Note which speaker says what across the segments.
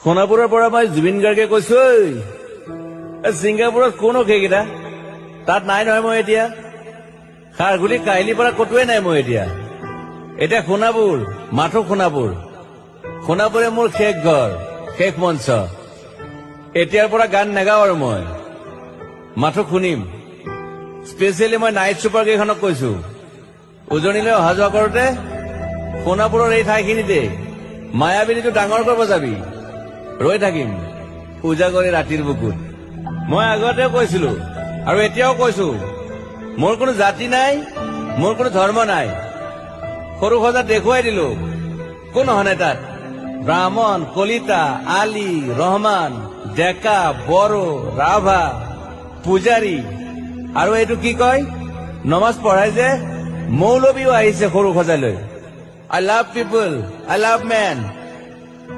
Speaker 1: সোণাপুৰৰ পৰা মই জুবিন গাৰ্গে কৈছো, ছিংগাপুৰত কোন সেইকেইটা তাত নাই নহয়। মই এতিয়া খাৰঘুলি কাহিলীৰ পৰা কতোৱে নাই। মই এতিয়া সোণাপুৰ, মাথো সোণাপুৰ। সোণাপুৰে মোৰ শেষ ঘৰ, শেষ মঞ্চ। এতিয়াৰ পৰা গান নাগাওঁ আৰু মই মাথো শুনিম। স্পেচিয়েলি মই নাইট ছুপাৰ কেইখনক কৈছো, উজনিলৈ অহা যোৱা কৰোতে সোণাপুৰৰ এই ঠাইখিনিতে মায়াবিনীটো ডাঙৰ কৰিব যাবি। ৰৈ থাকিম উজাগৰি ৰাতিৰ বুকুত। মই আগতেও কৈছিলো আৰু এতিয়াও কৈছো, মোৰ কোনো জাতি নাই, মোৰ কোনো ধৰ্ম নাই। সৰু সজাত দেখুৱাই দিলো কোন হনে তাত ব্ৰাহ্মণ, কলিতা, আলী, ৰহমান, ডেকা, বড়ো, ৰাভা, পূজাৰী আৰু এইটো কি কয় নমাজ পঢ়াই যে মৌলবীও আহিছে সৰু সজালৈ। I love people, I love man.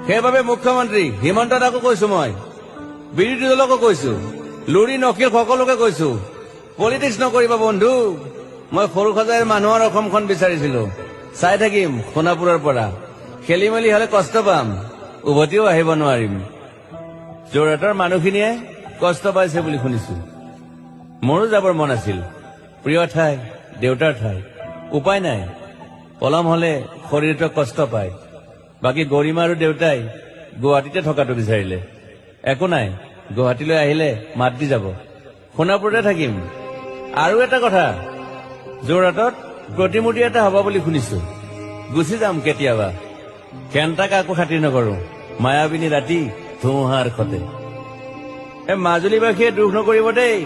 Speaker 1: সেইবাবে মুখ্যমন্ত্ৰী হিমন্ত দাকো কৈছো, মই বিৰোধী দলকো কৈছো, লুৰি নকিল সকলোকে কৈছো, পলিটিক্স নকৰিবা বন্ধু। মই সৰু সজাইৰ মানুহৰ অসমখন বিচাৰিছিলো। চাই থাকিম সোণাপুৰৰ পৰা। খেলি মেলি হলে কষ্ট পাম, উভতিও আহিব নোৱাৰিম। যোৰহাটৰ মানুহখিনিয়ে কষ্ট পাইছে বুলি শুনিছো। মোৰো যাবৰ মন আছিল। প্ৰিয় ঠাই, দেউতাৰ ঠাই। উপায় নাই, পলম হলে শৰীৰটোৱে কষ্ট পায়। বাকী গৰিমা আৰু দেউতাই গুৱাহাটীতে থকাটো বিচাৰিলে। একো নাই, গুৱাহাটীলৈ আহিলে মাত দি যাব। সোণাপুৰতে থাকিম। আৰু এটা কথা, যোৰহাটত প্ৰতিমূৰ্তি এটা হব বুলি শুনিছো। গুচি যাম কেতিয়াবা। কেণ্টা কাকো খাতিৰ নকৰো। মায়াবিনী ৰাতি ধুমুহাৰ সতে। মাজুলীবাসীয়ে দুখ নকৰিব দেই।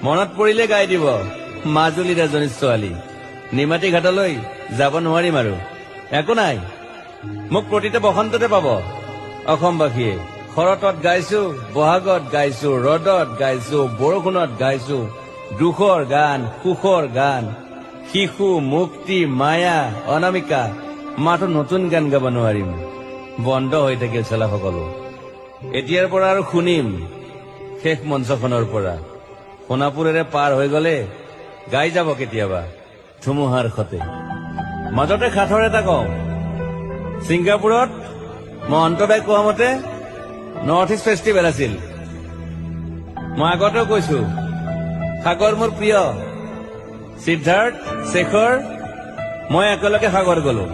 Speaker 1: মনত পৰিলে গাই দিব মাজুলীৰ এজনী ছোৱালী। নিমাতী ঘাটলৈ যাব নোৱাৰিম আৰু। একো নাই, মোক প্ৰতিটো বসন্ততে পাব অসমবাসীয়ে। শৰতত গাইছো, বহাগত গাইছো, ৰদত গাইছো, বৰষুণত গাইছো। দুখৰ গান, সুখৰ গান, শিশু, মুক্তি, মায়া, অনামিকা। মাথো নতুন গান গাব নোৱাৰিম। বন্ধ হৈ থাকিল চেলা সকলো। এতিয়াৰ পৰা আৰু শুনিম শেষ মঞ্চখনৰ পৰা। সোণাপুৰেৰে পাৰ হৈ গলে গাই যাব কেতিয়াবা ধুমুহাৰ সতে। মাজতে সাঁথৰ এটা কওঁ, ছিংগাপুৰত মহন্ত দাই কোৱা মতে নৰ্থ ইষ্ট ফেষ্টিভেল আছিল। মই আগতেও কৈছো, সাগৰ মোৰ প্ৰিয়। সিদ্ধাৰ্থ, শেখৰ, মই একেলগে সাগৰ গলো।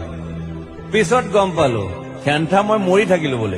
Speaker 1: পিছত গম পালো খেন্থা মই মৰি থাকিলো বোলে।